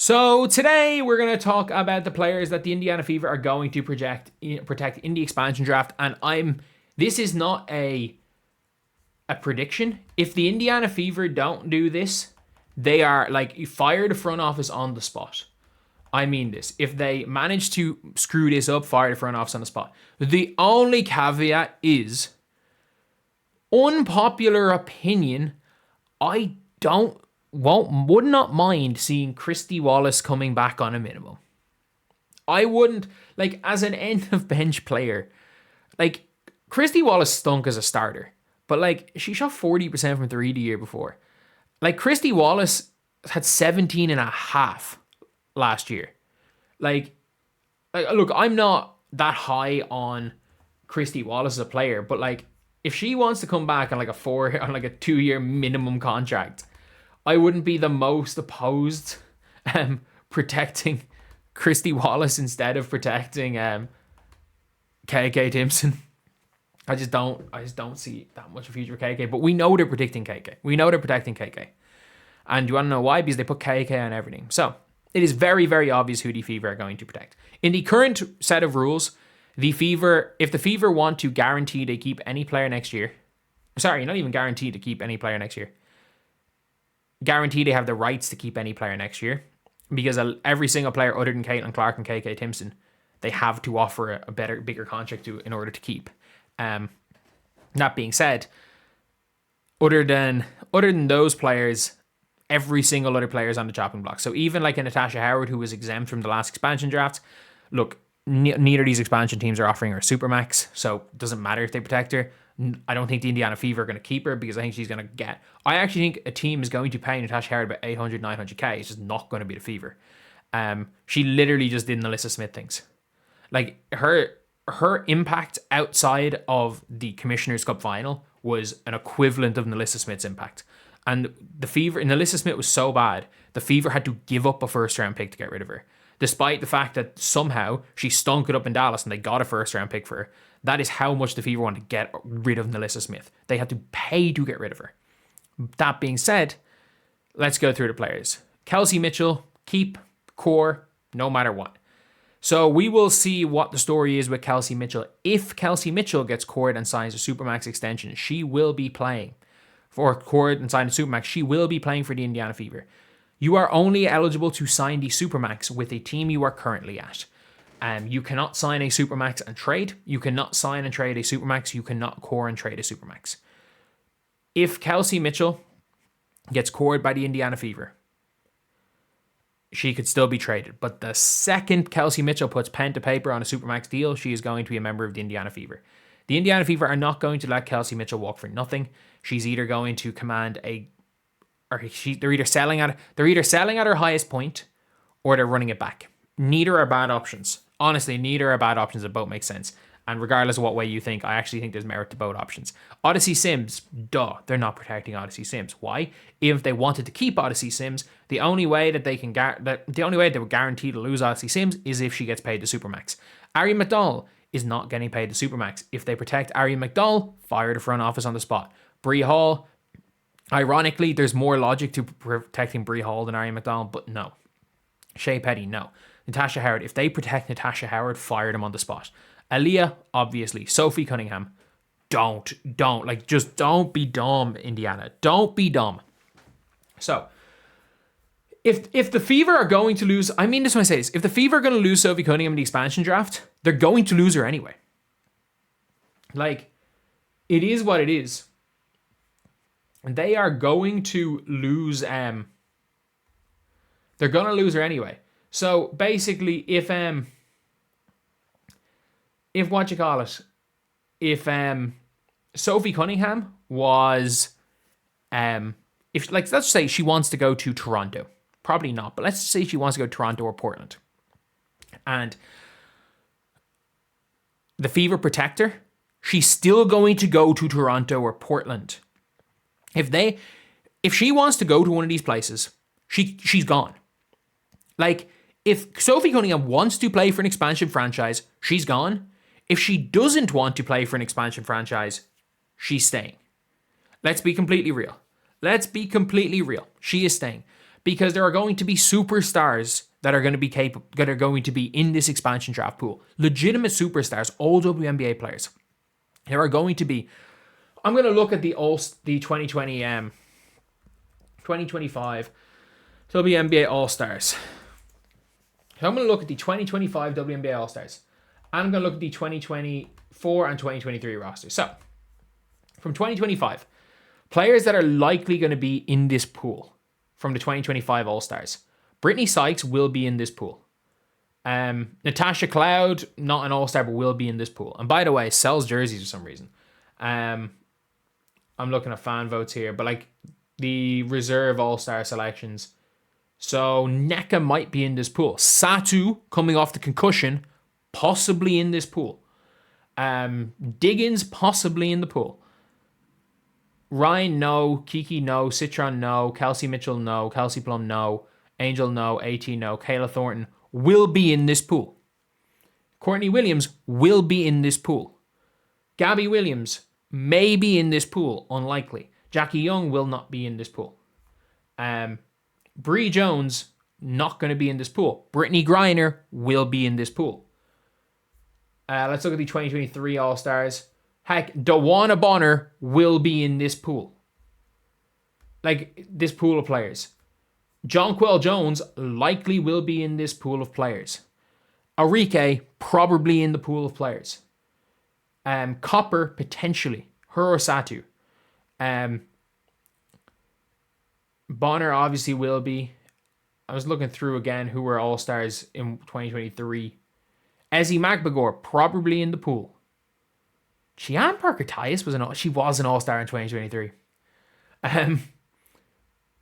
So today we're going to talk about the players that the Indiana Fever are going to protect in the expansion draft, and this is not a prediction. If the Indiana Fever don't do this, they are like, you fire the front office on the spot. I mean this. If they manage to screw this up, fire the front office on the spot. The only caveat is, unpopular opinion, I would not mind seeing Christy Wallace coming back on a minimum. I wouldn't, like, as an end of bench player, like, Christy Wallace stunk as a starter, but like, she shot 40% from three the year before. Like, Christy Wallace had 17 and a half last year. Like, look, I'm not that high on Christy Wallace as a player, but like, if she wants to come back on like a 2-year minimum contract, I wouldn't be the most opposed protecting Christy Wallace instead of protecting KK Timson. I just don't see that much of a future for KK. But we know they're protecting KK. And you want to know why? Because they put KK on everything. So it is very, very obvious who the Fever are going to protect. In the current set of rules, if the Fever want to guarantee they keep any player next year, sorry, not even guaranteed to keep any player next year, guarantee they have the rights to keep any player next year, because every single player other than Caitlin Clark and KK Timson, they have to offer a bigger contract to in order to keep. That being said, other than those players, every single other player is on the chopping block. So even like a Natasha Howard, who was exempt from the last expansion draft, look, neither of these expansion teams are offering her a supermax, so it doesn't matter if they protect her. I don't think the Indiana Fever are going to keep her, because I think she's going to get... I actually think a team is going to pay Natasha Howard about 800, 900k. It's just not going to be the Fever. She literally just did Alyssa Smith things. Like, her impact outside of the Commissioner's Cup final was an equivalent of Alyssa Smith's impact. And the Fever... And Alyssa Smith was so bad, the Fever had to give up a first-round pick to get rid of her. Despite the fact that somehow she stunk it up in Dallas and they got a first-round pick for her. That is how much the Fever wanted to get rid of Alyssa Smith. They had to pay to get rid of her. That being said, let's go through the players. Kelsey Mitchell, keep, core, no matter what. So we will see what the story is with Kelsey Mitchell. If Kelsey Mitchell gets cored and signs a Supermax extension, she will be playing. For cored and signs a Supermax, she will be playing for the Indiana Fever. You are only eligible to sign the Supermax with a team you are currently at. You cannot sign a Supermax and trade. You cannot sign and trade a Supermax. You cannot core and trade a Supermax. If Kelsey Mitchell gets cored by the Indiana Fever, she could still be traded. But the second Kelsey Mitchell puts pen to paper on a Supermax deal, she is going to be a member of the Indiana Fever. The Indiana Fever are not going to let Kelsey Mitchell walk for nothing. She's either going to command they're either selling at her highest point, or they're running it back. Neither are bad options. Honestly, neither are bad options. That both make sense. And regardless of what way you think, I actually think there's merit to both options. Odyssey Sims, they're not protecting Odyssey Sims. Why? If they wanted to keep Odyssey Sims, the only way that they would guarantee to lose Odyssey Sims is if she gets paid the Supermax. Ari McDowell is not getting paid the Supermax. If they protect Ari McDowell, fire the front office on the spot. Bree Hall, ironically, there's more logic to protecting Bree Hall than Ari McDowell, but no. Shea Petty, no. Natasha Howard, if they protect Natasha Howard, fire them on the spot. Aaliyah, obviously. Sophie Cunningham, don't. Like, just don't be dumb, Indiana. Don't be dumb. So, if the Fever are going to lose, I mean this when I say this, if the Fever are going to lose Sophie Cunningham in the expansion draft, they're going to lose her anyway. Like, it is what it is. And they are going to lose, they're going to lose her anyway. So basically, if Sophie Cunningham was, let's say she wants to go to Toronto, probably not, but let's say she wants to go to Toronto or Portland, and the Fever protect her, she's still going to go to Toronto or Portland. If she wants to go to one of these places, she's gone. Like, if Sophie Cunningham wants to play for an expansion franchise, she's gone. If she doesn't want to play for an expansion franchise, she's staying. Let's be completely real. She is staying. because there are going to be superstars that are going to be that are going to be in this expansion draft pool. Legitimate superstars, all WNBA players. There are going to be. I'm going to look at the 2025 WNBA All-Stars. So I'm going to look at the 2025 WNBA All-Stars. And I'm going to look at the 2024 and 2023 rosters. So, from 2025, players that are likely going to be in this pool from the 2025 All-Stars. Brittany Sykes will be in this pool. Natasha Cloud, not an All-Star, but will be in this pool. And by the way, sells jerseys for some reason. I'm looking at fan votes here, but like the reserve All-Star selections. So Nneka might be in this pool. Satu, coming off the concussion, possibly in this pool. Diggins, possibly in the pool. Ryan, no. Kiki, no. Citron, no. Kelsey Mitchell, no. Kelsey Plum, no. Angel, no. AT, no. Kayla Thornton will be in this pool. Courtney Williams will be in this pool. Gabby Williams may be in this pool, unlikely. Jackie Young will not be in this pool. Bree Jones, not going to be in this pool. Brittany Griner will be in this pool. Let's look at the 2023 All-Stars. Heck, Dawana Bonner will be in this pool. Like, this pool of players. Jonquel Jones likely will be in this pool of players. Arike, probably in the pool of players. Copper, potentially. Her or Satu. Bonner obviously will be. I was looking through again who were All-Stars in 2023. Ezzy Magbagor, probably in the pool. Cheyanne Parker-Tyus was an All-Star in 2023.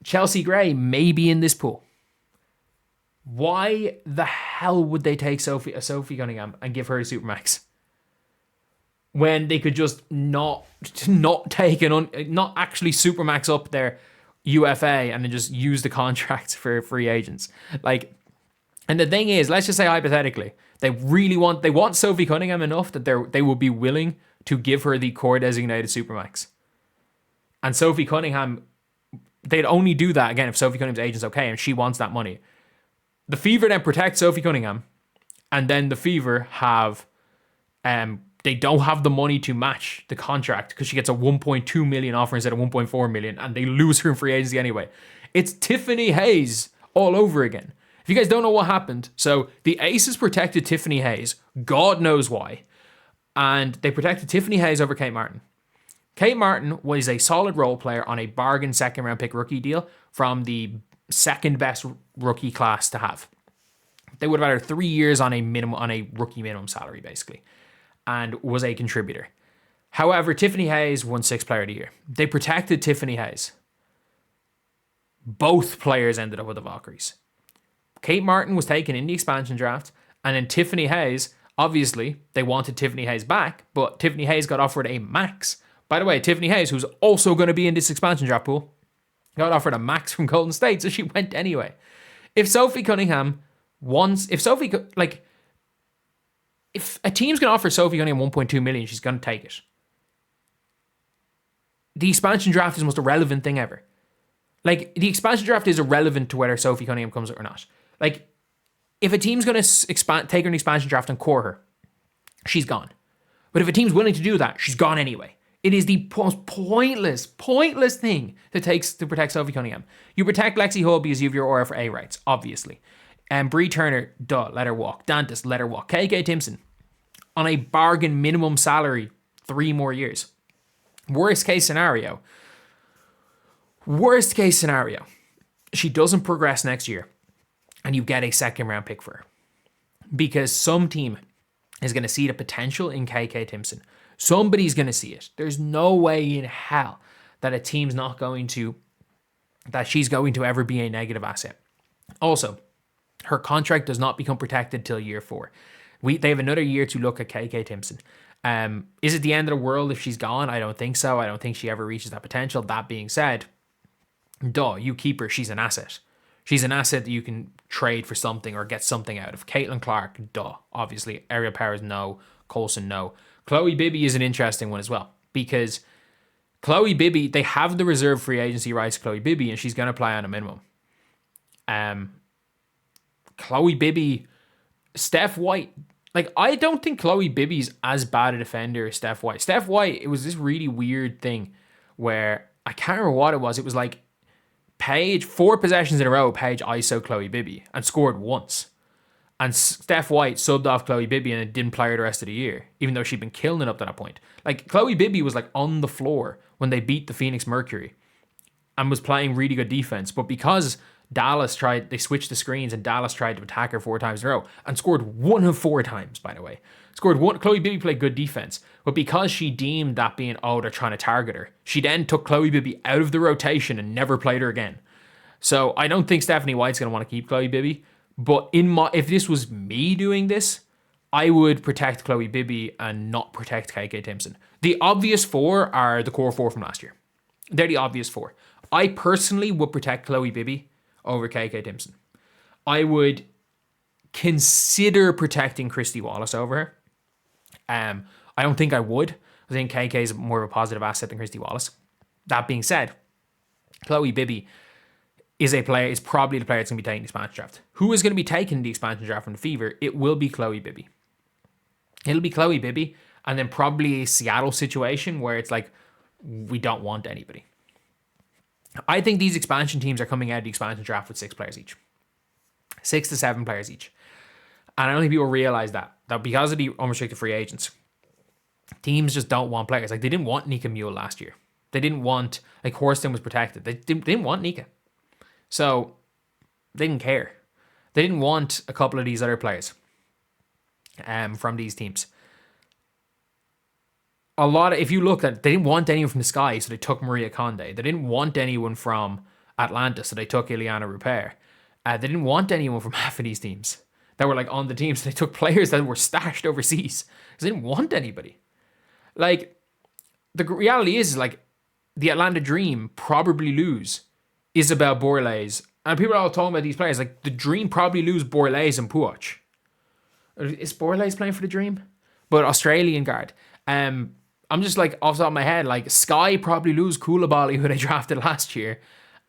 Chelsea Gray may be in this pool. Why the hell would they take Sophie Cunningham and give her a Supermax when they could just not actually Supermax up their UFA and then just use the contracts for free agents? Like, and the thing is, let's just say hypothetically, they want Sophie Cunningham enough that they will be willing to give her the core designated Supermax. And Sophie Cunningham, they'd only do that again if Sophie Cunningham's agent's okay and she wants that money. The Fever then protect Sophie Cunningham, and then the Fever have they don't have the money to match the contract because she gets a 1.2 million offer instead of 1.4 million, and they lose her in free agency anyway. It's Tiffany Hayes all over again. If you guys don't know what happened, so the Aces protected Tiffany Hayes, God knows why, and they protected Tiffany Hayes over Kate Martin. Kate Martin was a solid role player on a bargain second round pick rookie deal from the second best rookie class to have. They would have had her 3 years on a rookie minimum salary, basically, and was a contributor. However, Tiffany Hayes won 6th Player of the Year. They protected Tiffany Hayes. Both players ended up with the Valkyries. Kate Martin was taken in the expansion draft, and then Tiffany Hayes, obviously, they wanted Tiffany Hayes back, but Tiffany Hayes got offered a max. By the way, Tiffany Hayes, who's also going to be in this expansion draft pool, got offered a max from Golden State, so she went anyway. If Sophie Cunningham wants, if a team's going to offer Sophie Cunningham 1.2 million, she's going to take it. The expansion draft is the most irrelevant thing ever. Like, the expansion draft is irrelevant to whether Sophie Cunningham comes or not. Like, if a team's going to take her in the expansion draft and core her, she's gone. But if a team's willing to do that, she's gone anyway. It is the most pointless thing to protect Sophie Cunningham. You protect Lexi Hull because you have your RFA rights, obviously. And Bree Turner, let her walk. Dantas, let her walk. KK Timson, on a bargain minimum salary, 3 more years. Worst case scenario, she doesn't progress next year and you get a second round pick for her. Because some team is going to see the potential in KK Timson. Somebody's going to see it. There's no way in hell that she's going to ever be a negative asset. Also, her contract does not become protected till year 4. They have another year to look at KK Timson. Is it the end of the world if she's gone? I don't think so. I don't think she ever reaches that potential. That being said, you keep her. She's an asset. She's an asset that you can trade for something or get something out of. Caitlin Clark, obviously. Ariel Powers, no. Coulson, no. Khloe Bby is an interesting one as well, because Khloe Bby, they have the reserve free agency rights to Khloe Bby, and she's going to play on a minimum. Khloe Bby, Steph White. Like, I don't think Khloe Bibby's as bad a defender as Steph White. Steph White, it was this really weird thing where I can't remember what it was. It was like Paige, 4 possessions in a row, Paige ISO Khloe Bby and scored once. And Steph White subbed off Khloe Bby and didn't play her the rest of the year, even though she'd been killing it up to that point. Like, Khloe Bby was like on the floor when they beat the Phoenix Mercury and was playing really good defense. But because they switched the screens and Dallas tried to attack her 4 times in a row and scored 1 of 4 times, by the way. Scored 1. Khloe Bby played good defense. But because she deemed that being, they're trying to target her, she then took Khloe Bby out of the rotation and never played her again. So I don't think Stephanie White's going to want to keep Khloe Bby. But if this was me doing this, I would protect Khloe Bby and not protect KK Timson. The obvious 4 are the core 4 from last year. They're the obvious 4. I personally would protect Khloe Bby over KK Timson. I would consider protecting Christy Wallace over her. I don't think I would. I think KK is more of a positive asset than Christy Wallace. That being said, Khloe Bby is probably the player that's going to be taking the expansion draft. Who is going to be taking the expansion draft from the Fever? It will be Khloe Bby. It'll be Khloe Bby, and then probably a Seattle situation where it's like, we don't want anybody. I think these expansion teams are coming out of the expansion draft with 6 players each. 6 to 7 players each. And I don't think people realize that because of the unrestricted free agents, teams just don't want players. Like, they didn't want Nika Mule last year. They didn't want, like, Horston was protected. They didn't want Nika. So they didn't care. They didn't want a couple of these other players from these teams. If you look at, they didn't want anyone from the Sky, so they took Maria Conde. They didn't want anyone from Atlanta, so they took Ileana Rupert. They didn't want anyone from half of these teams that were like on the team, so they took players that were stashed overseas because they didn't want anybody. Like, the reality is like, the Atlanta Dream probably lose Isabel Borlase. And people are all talking about these players. Like, the Dream probably lose Borlase and Puach. Is Borlase playing for the Dream? But Australian guard. I'm just like, off the top of my head, like, Sky probably lose Koulibaly, who they drafted last year.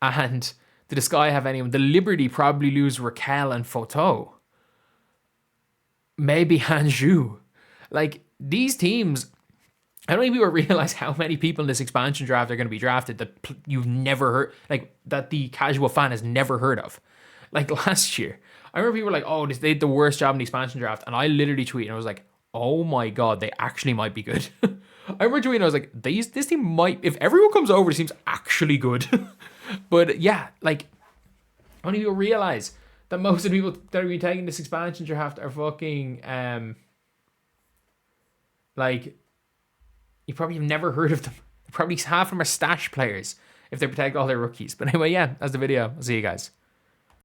And did the Sky have anyone? The Liberty probably lose Raquel and Photo. Maybe Hanju. Like, these teams, I don't think people realize how many people in this expansion draft are going to be drafted that you've never heard, like, that the casual fan has never heard of. Like, last year, I remember people were like, they did the worst job in the expansion draft. And I literally tweeted and I was like, oh my God, they actually might be good. I remember tweeting, I was like, this team might, if everyone comes over, it seems actually good. But yeah, like, how many people realize that most of the people that are taking this expansion draft are fucking, like, you probably have never heard of them. Probably half of them are stash players if they protect all their rookies. But anyway, yeah, that's the video. I'll see you guys.